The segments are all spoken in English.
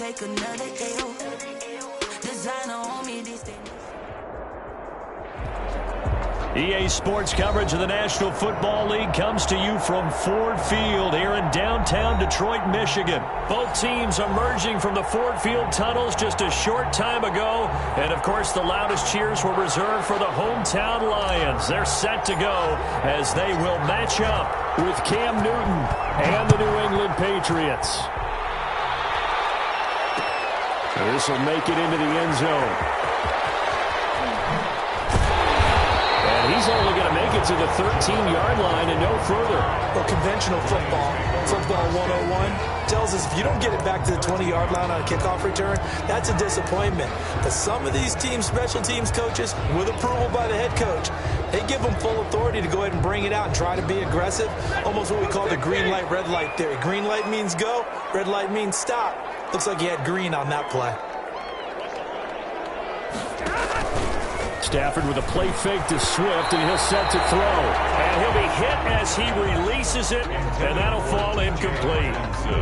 take another L. Designer on me, this thing. EA Sports coverage of the National Football League comes to you from Ford Field here in downtown Detroit, Michigan. Both teams emerging from the Ford Field tunnels just a short time ago. And, of course, the loudest cheers were reserved for the hometown Lions. They're set to go as they will match up with Cam Newton and the New England Patriots. This will make it into the end zone. He's only going to make it to the 13-yard line and no further. Well, conventional football 101, tells us if you don't get it back to the 20-yard line on a kickoff return, that's a disappointment. But some of these teams, special teams coaches, with approval by the head coach, they give them full authority to go ahead and bring it out and try to be aggressive. Almost what we call the green light, red light theory. Green light means go, red light means stop. Looks like he had green on that play. Stafford with a play fake to Swift, and he'll set to throw. And he'll be hit as he releases it, and that'll fall incomplete.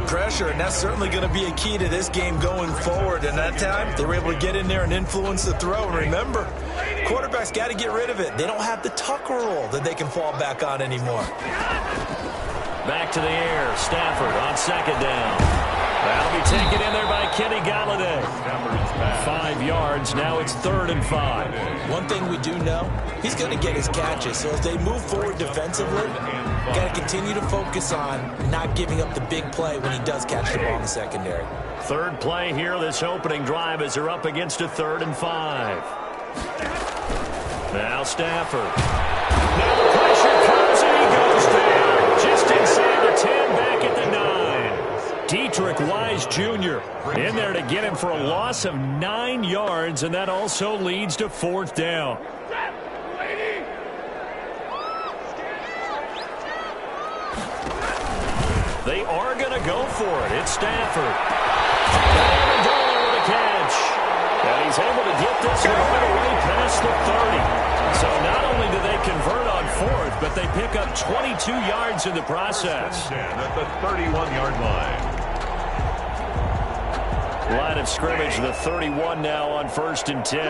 Pressure, and that's certainly going to be a key to this game going forward. And that time, they were able to get in there and influence the throw. And remember, quarterbacks got to get rid of it. They don't have the tuck rule that they can fall back on anymore. Back to the air. Stafford on second down. That'll be taken in there by Kenny Galladay. 5 yards. Now it's 3rd and 5. One thing we do know, he's going to get his catches. So as they move forward defensively, got to continue to focus on not giving up the big play when he does catch the ball in the secondary. Third play here, this opening drive, as they're up against a 3rd and 5. Now Stafford. Now the pressure comes and he goes down. Just inside the 10, back at the 9. Dietrich Wise Jr. in there to get him for a loss of 9 yards, and that also leads to 4th down. They are going to go for it. It's Stafford. Amendola with a catch. And he's able to get this one all the way past the 30. So not only do they convert on 4th, but they pick up 22 yards in the process. At the 31-yard line. Line of scrimmage, the 31 now on 1st and 10.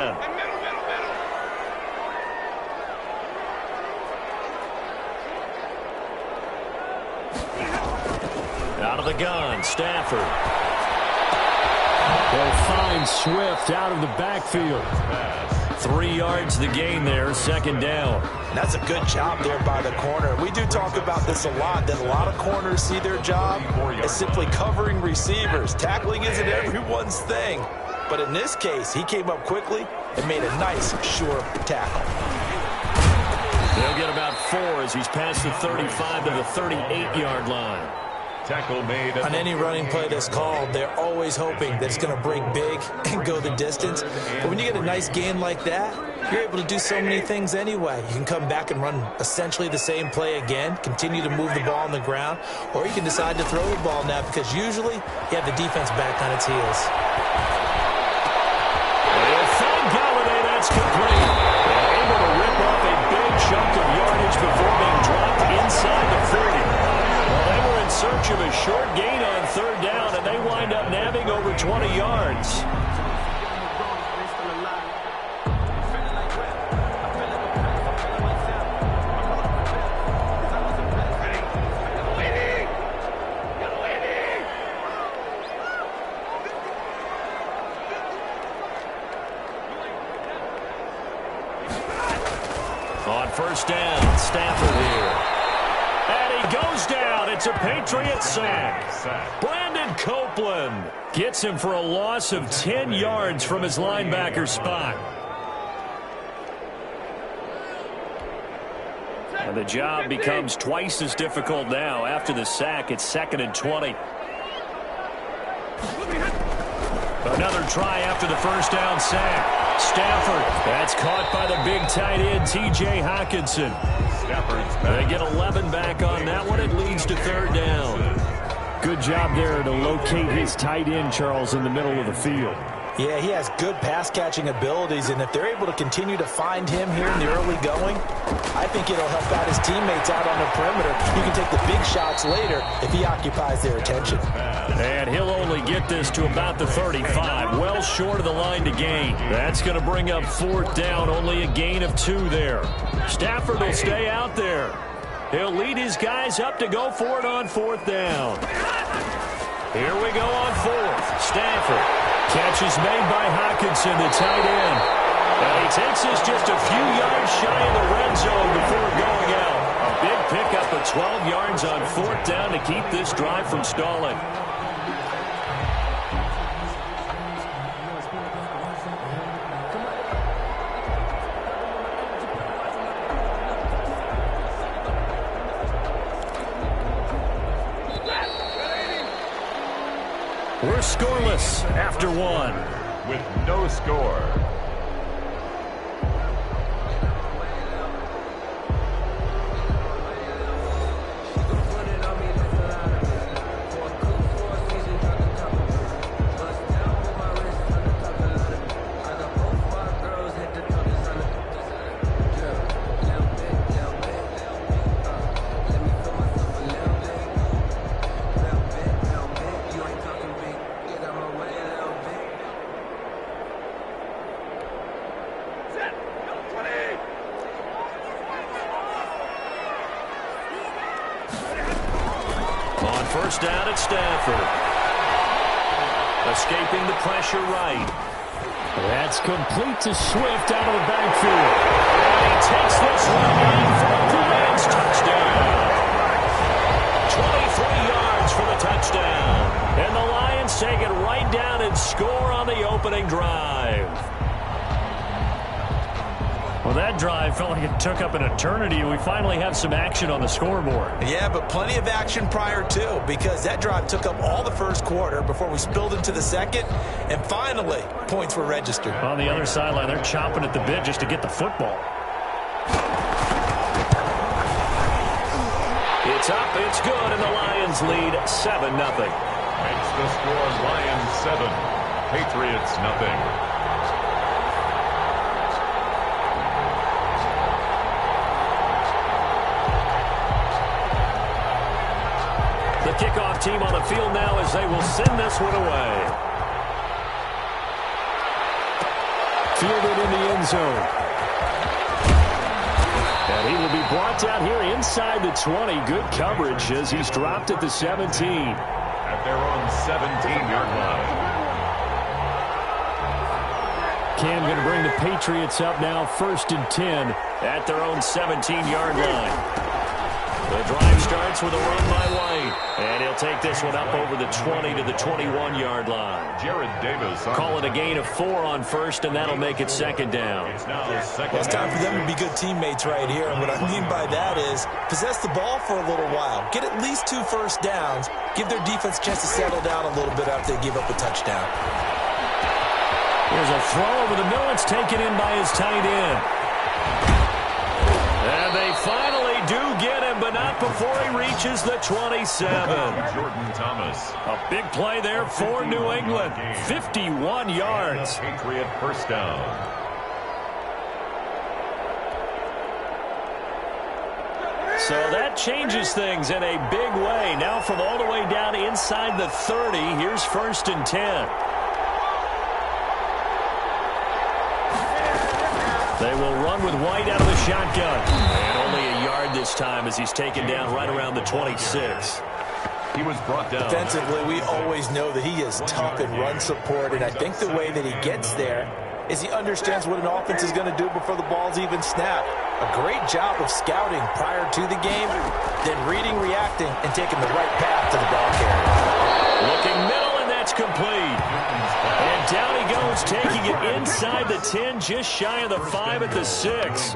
Out of the gun, Stafford. They'll find Swift out of the backfield. 3 yards the gain there, 2nd down. And that's a good job there by the corner. We do talk about this a lot, that a lot of corners see their job as simply covering receivers. Tackling isn't everyone's thing. But in this case, he came up quickly and made a nice, sure tackle. They'll get about 4 as he's past the 35 to the 38-yard line. Tackle made. On any running play that's called, they're always hoping that it's going to break big and go the distance. But when you get a nice gain like that, you're able to do so many things anyway. You can come back and run essentially the same play again, continue to move the ball on the ground, or you can decide to throw the ball now because usually you have the defense back on its heels. They'll find Galladay. That's complete. They're able to rip off a big chunk of yardage before being dropped inside the 30. Well, they were in search of a short gain on 3rd down, and they wind up nabbing over 20 yards. On 1st down, Stafford here. And he goes down. It's a Patriot sack. Brandon Copeland gets him for a loss of 10 yards from his linebacker spot. And the job becomes twice as difficult now. After the sack, it's 2nd and 20. Another try after the 1st down sack. Stafford, that's caught by the big tight end, T.J. Hockenson. They get 11 back on that one. It leads to 3rd down. Good job there to locate his tight end, Charles, in the middle of the field. Yeah, he has good pass-catching abilities, and if they're able to continue to find him here in the early going, I think it'll help out his teammates out on the perimeter. You can take the big shots later if he occupies their attention. And he'll only get this to about the 35, well short of the line to gain. That's going to bring up 4th down, only a gain of 2 there. Stafford will stay out there. He'll lead his guys up to go for it on 4th down. Here we go on 4th. Stafford. Catch is made by Hockenson, the tight end. And he takes this just a few yards shy of the red zone before going out. A big pickup of 12 yards on 4th down to keep this drive from stalling. We're scoreless after 1. With no score. First down at Stafford. Escaping the pressure right. That's complete to Swift out of the backfield. And he takes this one in for a Lions touchdown. 23 yards for the touchdown. And the Lions take it right down and score on the opening drive. Well, that drive felt like it took up an eternity, and we finally have some action on the scoreboard. Yeah, but plenty of action prior to, because that drive took up all the first quarter before we spilled into the second, and finally, points were registered. On the other sideline, they're chomping at the bit just to get the football. It's up, it's good, and the Lions lead 7-0. Makes the score Lions 7, Patriots nothing. The kickoff team on the field now as they will send this one away. Fielded in the end zone. And he will be brought down here inside the 20. Good coverage as he's dropped at the 17. At their own 17-yard line. Cam going to bring the Patriots up now 1st and 10 at their own 17-yard line. The drive starts with a run by White. And he'll take this one up over the 20 to the 21-yard line. Jared Davis. Call it a gain of 4 on 1st, and that'll make it 2nd down. It's now second. Well, it's time for them to be good teammates right here. And what I mean by that is possess the ball for a little while. Get at least 2 first downs. Give their defense a chance to settle down a little bit after they give up a touchdown. There's a throw over the middle. It's taken in by his tight end. And they finally do get him, but not before he reaches the 27. Jordan Thomas. A big play there for New England. 51 yards. Patriot first down. So that changes things in a big way. Now from all the way down inside the 30, here's 1st and 10. They will run with White out of the shotgun. And only a yard this time as he's taken down right around the 26. He was brought down. Defensively, we always know that he is tough in run support, and I think the way that he gets there is he understands what an offense is going to do before the ball's even snapped. A great job of scouting prior to the game, then reading, reacting, and taking the right path to the ball carrier. Looking middle, and that's complete. And down he goes, taking it inside the 10, just shy of the 5 at the 6.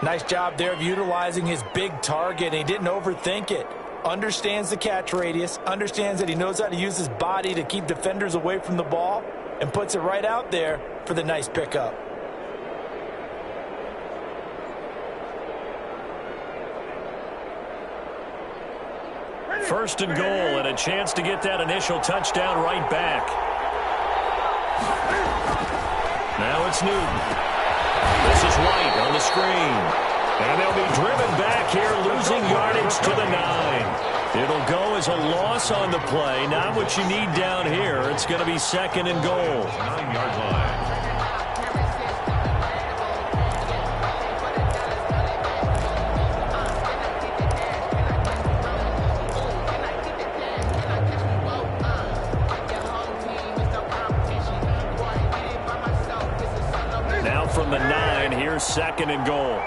Nice job there of utilizing his big target, and he didn't overthink it. Understands the catch radius, understands that he knows how to use his body to keep defenders away from the ball, and puts it right out there for the nice pickup. First and goal, and a chance to get that initial touchdown right back. Now it's Newton. This is White on the screen. And they'll be driven back here, losing yardage to the 9. It'll go as a loss on the play. Not what you need down here. It's going to be second and goal. 9-yard line. Now from the 9, here's second and goal.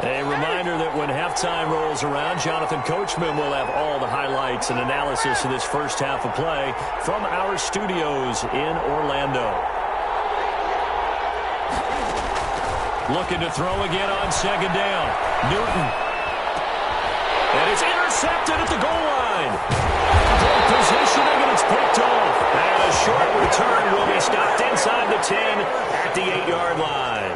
A reminder that when halftime rolls around, Jonathan Coachman will have all the highlights and analysis of this first half of play from our studios in Orlando. Looking to throw again on second down. Newton. And it's intercepted at the goal line. Good positioning, and it's picked off. And a short return will be stopped inside the 10 at the 8-yard line.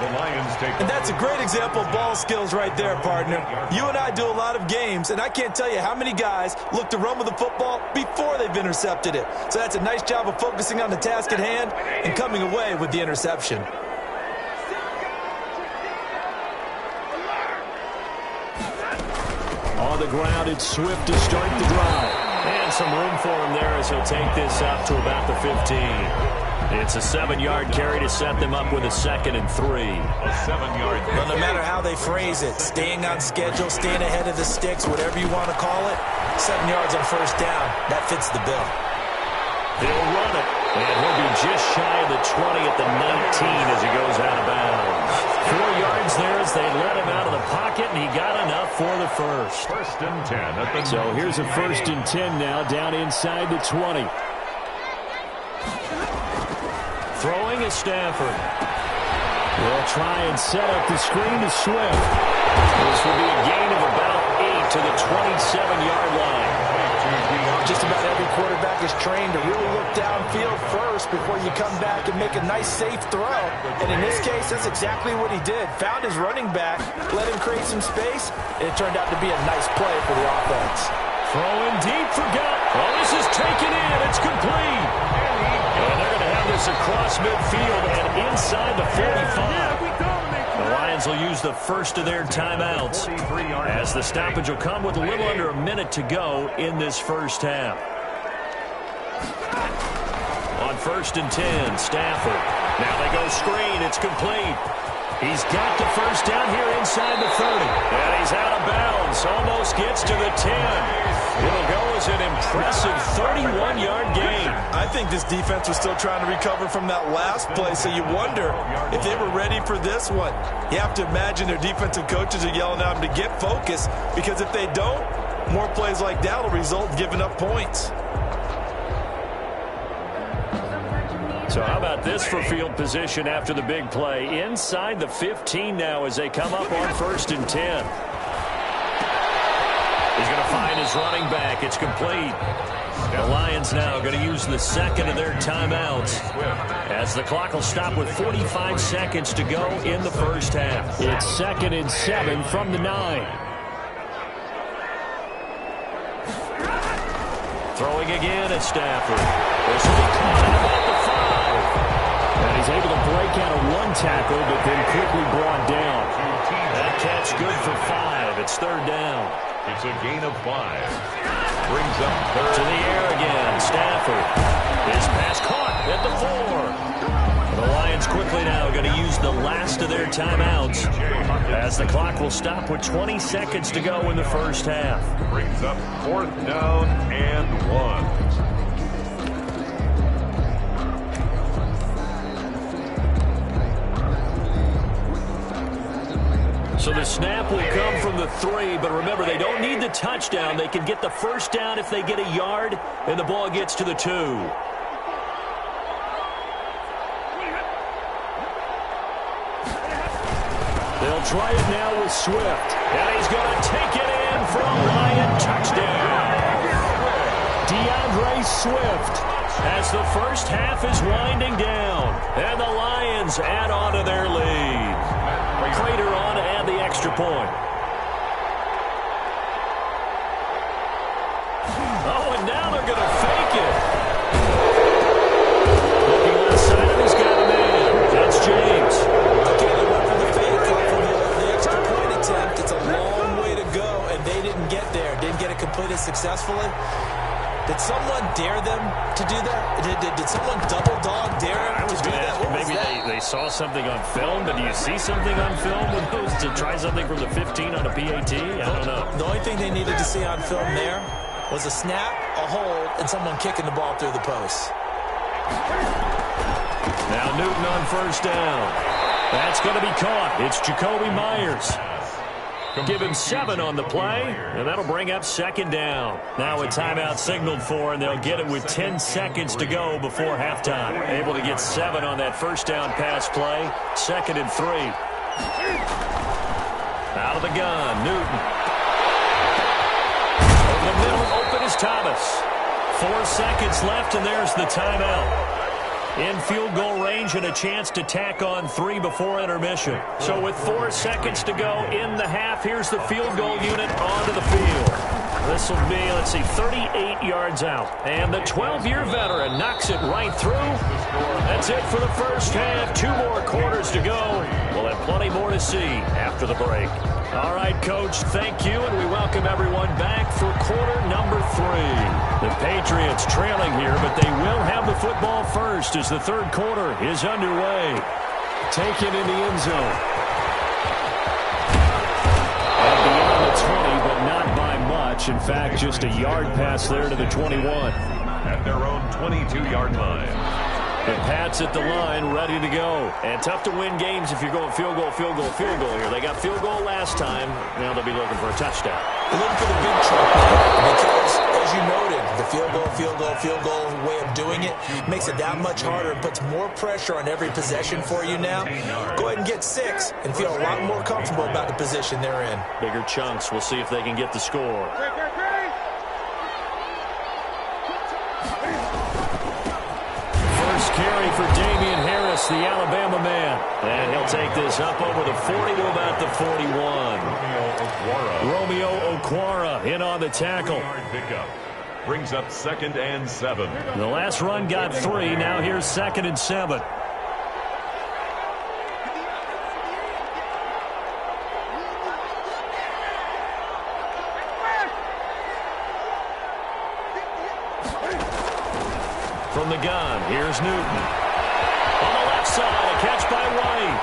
The Lions take. And that's a great example of ball skills right there, partner. You and I do a lot of games, and I can't tell you how many guys look to run with the football before they've intercepted it. So that's a nice job of focusing on the task at hand and coming away with the interception. On the ground, it's Swift to start the drive. And some room for him there as he'll take this up to about the 15. It's a 7-yard carry to set them up with a 2nd and 3. A 7-yard. Well, no matter how they phrase it, staying on schedule, staying ahead of the sticks, whatever you want to call it, 7 yards on first down, that fits the bill. They'll run it, and he'll be just shy of the 20 at the 19 as he goes out of bounds. 4 yards there as they let him out of the pocket, and he got enough for the first. First and 10 at the. So here's a 1st and 10 now, down inside the 20. Throwing is Stafford. They'll try and set up the screen to Swift. This will be a gain of about 8 to the 27-yard line. Just about every quarterback is trained to really look downfield first before you come back and make a nice, safe throw. And in this case, that's exactly what he did. Found his running back, let him create some space, and it turned out to be a nice play for the offense. Throwing deep for Gutt. Oh, this is taken in. It's complete. And they're going to have this across midfield and inside the 45. The Lions will use the first of their timeouts as the stoppage will come with a little under a minute to go in this first half. On 1st and 10, Stafford. Now they go screen. It's complete. He's got the first down here inside the 30. And he's out of bounds. Almost gets to the 10. It'll go as an impressive 31-yard gain. I think this defense was still trying to recover from that last play, so you wonder if they were ready for this one. You have to imagine their defensive coaches are yelling at them to get focused, because if they don't, more plays like that will result in giving up points. So how about this for field position after the big play? Inside the 15 now as they come up on 1st and 10. He's going to find his running back. It's complete. The Lions now going to use the second of their timeouts as the clock will stop with 45 seconds to go in the first half. It's 2nd and 7 from the 9. Throwing again at Stafford. This will be caught at about the 5. And he's able to break out of one tackle, but then quickly brought down. That catch good for 5. It's 3rd down. It's a gain of 5. Brings up 3rd. To the air again. Stafford. His pass caught at the 4. The Lions quickly now going to use the last of their timeouts as the clock will stop with 20 seconds to go in the first half. Brings up 4th down and 1. So the snap will come from the 3, but remember, they don't need the touchdown. They can get the first down if they get a yard, and the ball gets to the 2. They'll try it now with Swift. And he's going to take it in for a Lion touchdown. DeAndre Swift as the first half is winding down. And the Lions add on to their lead. Prater on to add the extra point. Oh, and now they're going to fake it. Looking on the side of he's got a man. That's James. Okay, they went for the fake, for the extra point attempt. It's a long way to go, and they didn't get there. Didn't get it completed successfully. Did someone dare them to do that? Did someone double dog dare them to do that? Maybe they saw something on film, but do you see something on film with those to try something from the 15 on a PAT? I don't know. The only thing they needed to see on film there was a snap, a hold, and someone kicking the ball through the post. Now Newton on first down. That's going to be caught. It's Jacoby Myers. Give him 7 on the play, and that'll bring up second down. Now a timeout signaled for, and they'll get it with 10 seconds to go before halftime. Able to get 7 on that first down pass play. 2nd and 3. Out of the gun, Newton. Over the middle, open is Thomas. 4 seconds left, and there's the timeout. In field goal range and a chance to tack on 3 before intermission. So with 4 seconds to go in the half, here's the field goal unit onto the field. This will be, 38 yards out. And the 12-year veteran knocks it right through. That's it for the first half. 2 more quarters to go. We'll have plenty more to see after the break. All right, Coach, thank you, and we welcome everyone back for quarter number 3. The Patriots trailing here, but they will have the football first as the third quarter is underway. Taken in the end zone. And beyond the 20, but not by much. In fact, just a yard pass there to the 21. At their own 22-yard line. The Pats at the line, ready to go. And tough to win games if you're going field goal here. They got field goal last time. Now they'll be looking for a touchdown. They're looking for the big truck now because, as you noted, the field goal way of doing it makes it that much harder and puts more pressure on every possession for you now. Go ahead and get 6 and feel a lot more comfortable about the position they're in. Bigger chunks. We'll see if they can get the score. Carry for Damian Harris, the Alabama man. And he'll take this up over the 40 to about the 41. Romeo Okwara in on the tackle. Pickup brings up 2nd and 7. The last run got 3. Now here's 2nd and 7. From the gun, here's Newton. On the left side, a catch by White.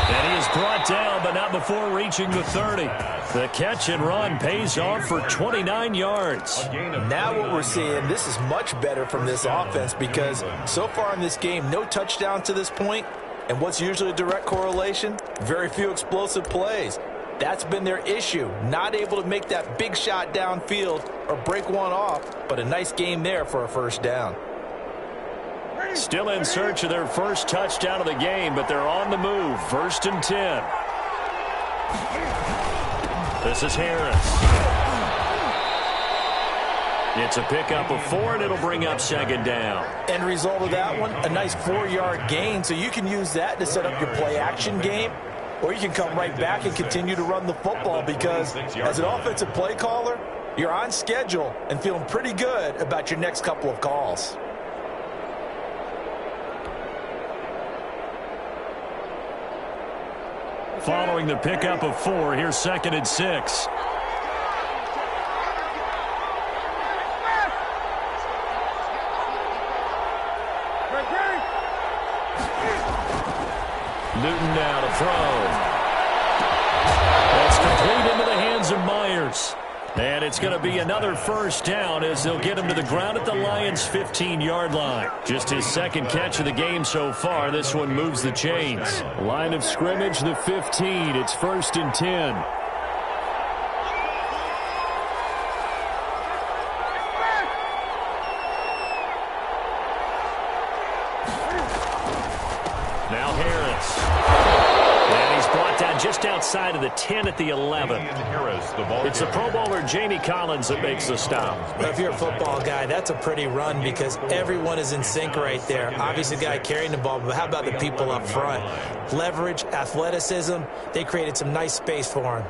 And he is brought down, but not before reaching the 30. The catch and run pays off for 29 yards. Now what we're seeing, this is much better from this offense because so far in this game, no touchdowns to this point. And what's usually a direct correlation? Very few explosive plays. That's been their issue, not able to make that big shot downfield or break one off, but a nice game there for a first down. Still in search of their first touchdown of the game, but they're on the move. 1st and 10. This is Harris. It's a pickup of 4, and it'll bring up 2nd down. End result of that one, a nice 4-yard gain, so you can use that to set up your play-action game. Or you can come right back and continue to run the football because as an offensive play caller, you're on schedule and feeling pretty good about your next couple of calls. Following the pickup of 4, here's 2nd and 6. Newton now to throw. That's complete into the hands of Myers. And it's going to be another first down as they'll get him to the ground at the Lions' 15-yard line. Just his 2nd catch of the game so far. This one moves the chains. Line of scrimmage, the 15. It's 1st and 10. Now Harris. And he's outside of the 10 at the 11. It's the Pro Bowler Jamie Collins that makes the stop. Well, if you're a football guy, that's a pretty run because everyone is in sync right there. Obviously, the guy carrying the ball, but how about the people up front? Leverage, athleticism, they created some nice space for him.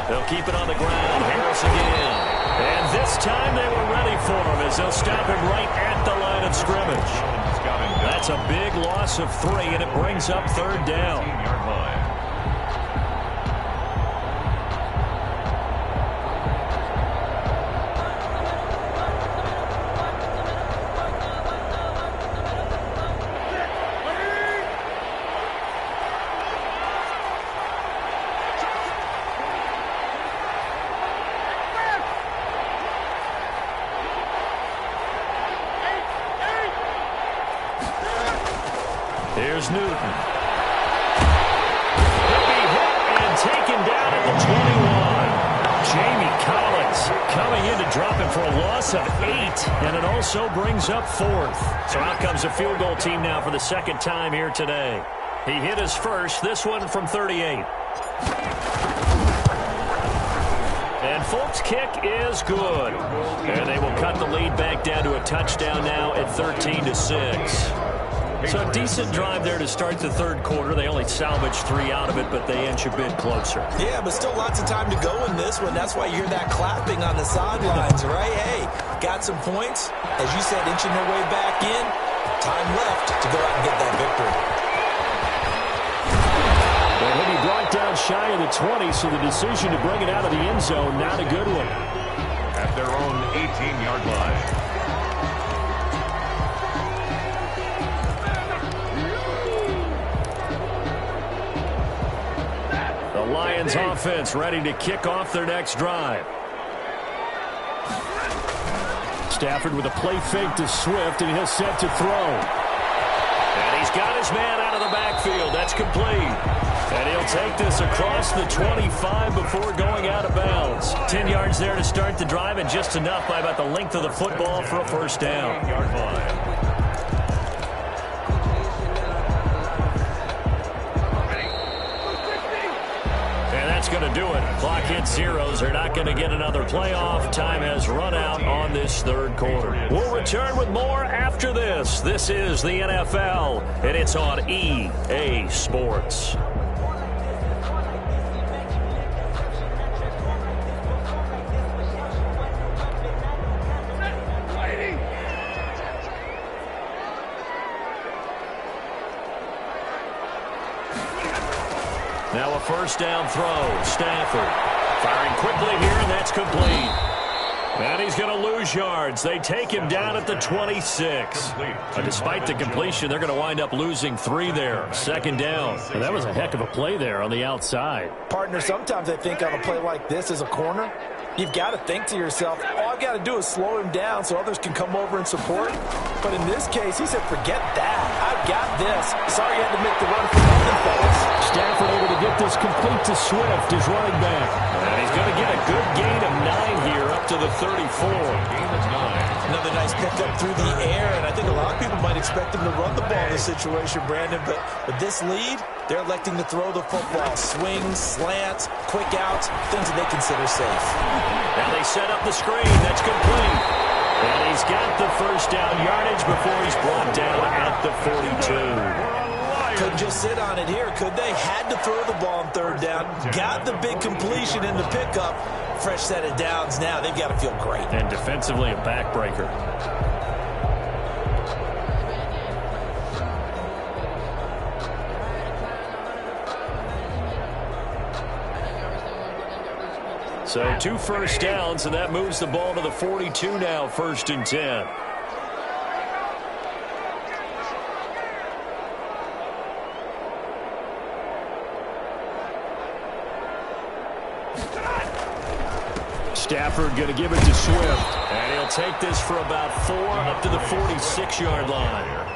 They'll keep it on the ground. Harris again. And this time they were ready for him as they'll stop him right at the line of scrimmage. That's a big loss of 3, and it brings up 3rd down. Here's Newton. He'll be hit and taken down at the 21. Jamie Collins coming in to drop him for a loss of 8, and it also brings up 4th. So out comes a field goal team now for the 2nd time here today. He hit his first, this one from 38. And Folk's kick is good. And they will cut the lead back down to a touchdown now at 13-6. So a decent drive there to start the 3rd quarter. They only salvaged 3 out of it, but they inch a bit closer. Yeah, but still lots of time to go in this one. That's why you hear that clapping on the sidelines, right? Hey, got some points. As you said, inching their way back in. Time left to go out and get that victory. And he'll be brought down shy of the 20, so the decision to bring it out of the end zone, not a good one. At their own 18-yard line. Lions offense ready to kick off their next drive. Stafford with a play fake to Swift, and he'll set to throw. And he's got his man out of the backfield. That's complete. And he'll take this across the 25 before going out of bounds. 10 yards there to start the drive, and just enough by about the length of the football for a first down. Going to do it. Clock hits zeros. They're not going to get another playoff. Time has run out on this 3rd quarter. We'll return with more after this. This is the NFL, and it's on EA Sports. Now a first down throw. Stafford firing quickly here, and that's complete. And he's going to lose yards. They take him down at the 26. Despite the completion, they're going to wind up losing 3 there. 2nd down. And that was a heck of a play there on the outside. Partner, sometimes I think on a play like this as a corner, you've got to think to yourself, all I've got to do is slow him down so others can come over and support. But in this case, he said, forget that. I've got this. Sorry you had to make the run for nothing, fellas. Stafford able to get this complete to Swift, his running back. And he's going to get a good gain of 9 here up to the 34. Another nice pickup through the air, and I think a lot of people might expect him to run the ball in this situation, Brandon. But with this lead, they're electing to throw the football. Swings, slants, quick outs, things that they consider safe. Now they set up the screen. That's complete. And he's got the first down yardage before he's brought down at the 42. Couldn't just sit on it here, could they? Had to throw the ball on 3rd down. Got the big completion in the pickup. Fresh set of downs now. They've got to feel great. And defensively, a backbreaker. So 2 first downs, and that moves the ball to the 42 now, 1st and 10. Stafford going to give it to Swift. And he'll take this for about 4 up to the 46-yard line.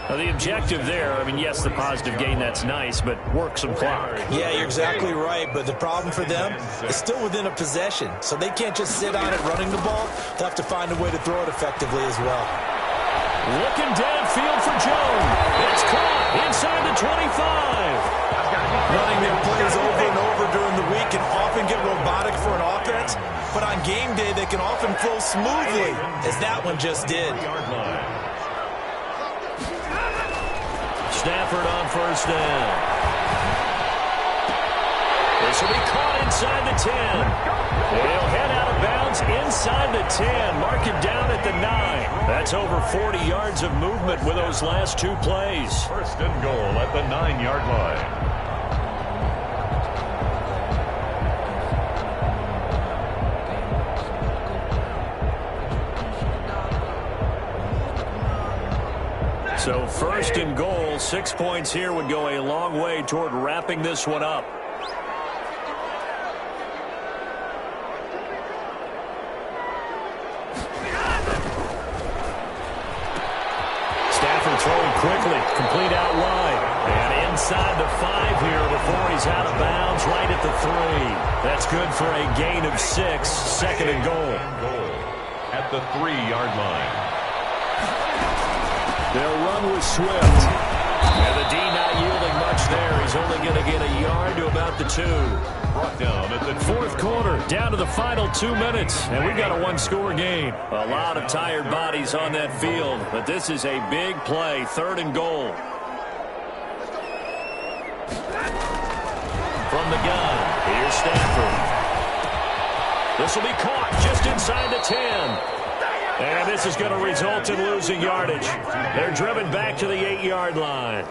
Now, the objective there, I mean, yes, the positive gain, that's nice, but work some clock. Yeah, you're exactly right, but the problem for them is still within a possession, so they can't just sit on it running the ball. They'll have to find a way to throw it effectively as well. Looking downfield for Jones. It's caught inside the 25. Running their plays over and over during the week can often get robotic for an offense, but on game day they can often flow smoothly, as that one just did. Stafford on first down. This will be caught inside the 10. They'll head out of bounds inside the 10. Mark it down at the 9. That's over 40 yards of movement with those last two plays. First and goal at the 9-yard line. So first and goal, 6 points here would go a long way toward wrapping this one up. Stafford throwing quickly, complete out wide. And inside the 5 here before he's out of bounds, right at the 3. That's good for a gain of 6, second and goal. At the 3-yard line. They'll run with Swift. And the D not yielding much there. He's only going to get a yard to about the 2. Brought down at the Fourth quarter, down to the final 2 minutes. And we've got a one-score game. A lot of tired bodies on that field. But this is a big play, third and goal. From the gun, here's Stafford. This will be caught just inside the 10. And this is going to result in losing yardage. They're driven back to the 8-yard line.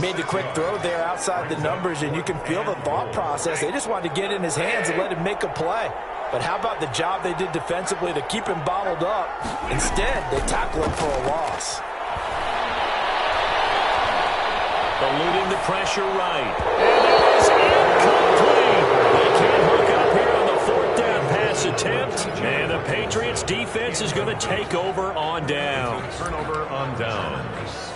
Made the quick throw there outside the numbers, and you can feel the thought process. They just wanted to get in his hands and let him make a play. But how about the job they did defensively to keep him bottled up? Instead, they tackle him for a loss. Eluding the pressure right. And it is incomplete. They can't hook up here on the fourth down pass attempt. And the Patriots defense is going to take over on down. turnover on downs.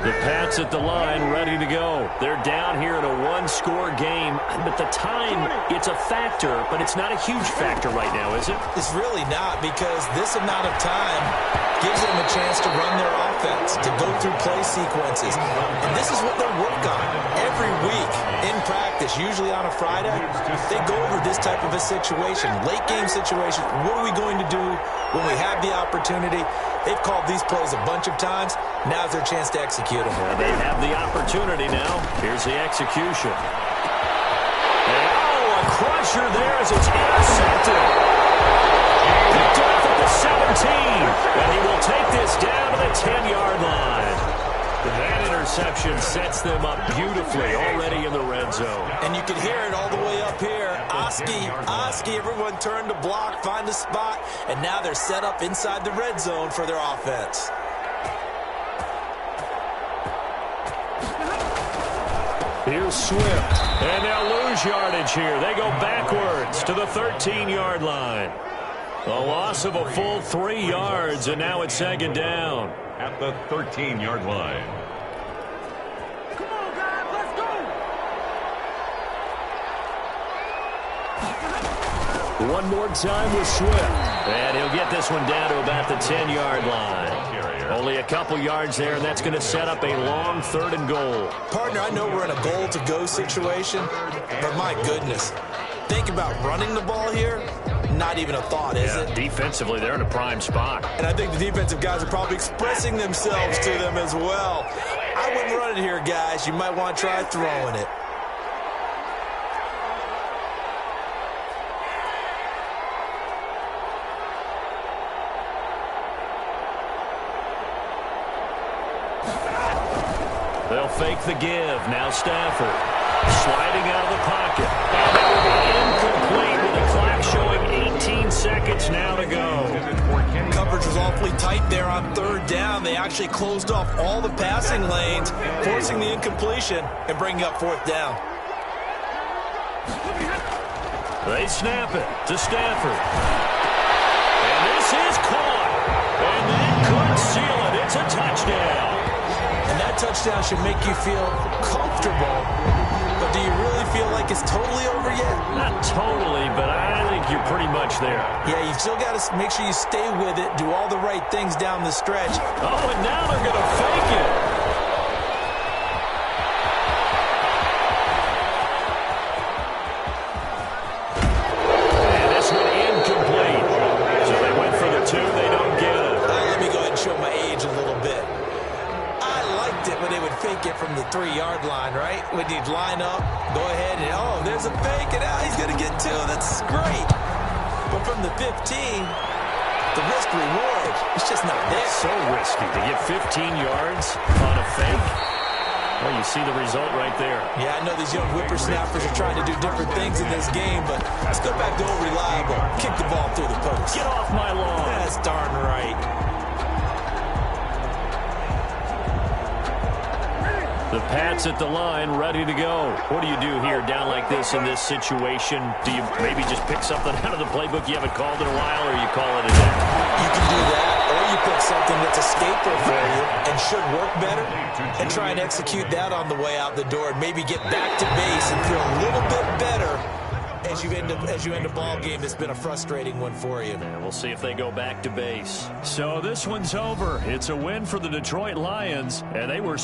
The Pats at the line, ready to go. They're down here in a one-score game, but the time, it's a factor, but it's not a huge factor right now, is it? It's really not, because this amount of time gives them a chance to run their offense, to go through play sequences. And this is what they'll work on every week in practice, usually on a Friday. They go over this type of a situation, late-game situation. What are we going to do when we have the opportunity? They've called these plays a bunch of times. Now's their chance to execute them. Well, they have the opportunity now. Here's the execution. And, a crusher there as it's intercepted. Picked off at the 17. And he will take this down to the 10-yard line. That interception sets them up beautifully already in the red zone. And you can hear it all the way up here. Oski, everyone turned to block, find a spot, and now they're set up inside the red zone for their offense. Here's Swift, and they'll lose yardage here. They go backwards to the 13-yard line. A loss of a full 3 yards, and now it's second down. At the 13-yard line. Come on, guys, let's go! One more time with Swift. And he'll get this one down to about the 10-yard line. Only a couple yards there, and that's going to set up a long third and goal. Partner, I know we're in a goal-to-go situation, but my goodness. Think about running the ball here. Not even a thought, is it? Defensively, they're in a prime spot. And I think the defensive guys are probably expressing themselves to them as well. I wouldn't run it here, guys. You might want to try throwing it. They'll fake the give. Now Stafford sliding out of the pocket. And that will be incomplete with the clock showing 18 seconds now to go. Cover coverage was awfully tight there on third down. They actually closed off all the passing lanes, forcing the incompletion and bringing up fourth down. They snap it to Stafford. And this is caught. And that could seal it. It's a touchdown. And that touchdown should make you feel comfortable. But do you really feel like it's totally over yet? Not totally, but I think you're pretty much there. Yeah, you still got to make sure you stay with it, do all the right things down the stretch. Oh, and now they're going to fake it. And this one incomplete. So they went for the two. They don't get it. Let me go ahead and show my age a little bit. I liked it when they would fake it from the 3-yard line, right? When you'd line up, go ahead and, oh, there's a fake, and now he's going to get two. That's great. But from the 15, the risk-reward, it's just not there. So risky to get 15 yards on a fake. Well, you see the result right there. Yeah, I know these young whippersnappers are trying to do different things in this game, but let's go back to old reliable. Kick the ball through the post. Get off my lawn. That's darn right. The Pats at the line, ready to go. What do you do here down like this in this situation? Do you maybe just pick something out of the playbook you haven't called in a while, or you call it a day? You can do that, or you pick something that's a staple for you and should work better and try and execute that on the way out the door and maybe get back to base and feel a little bit better as you end a ball game that's been a frustrating one for you. And we'll see if they go back to base. So this one's over. It's a win for the Detroit Lions, and they were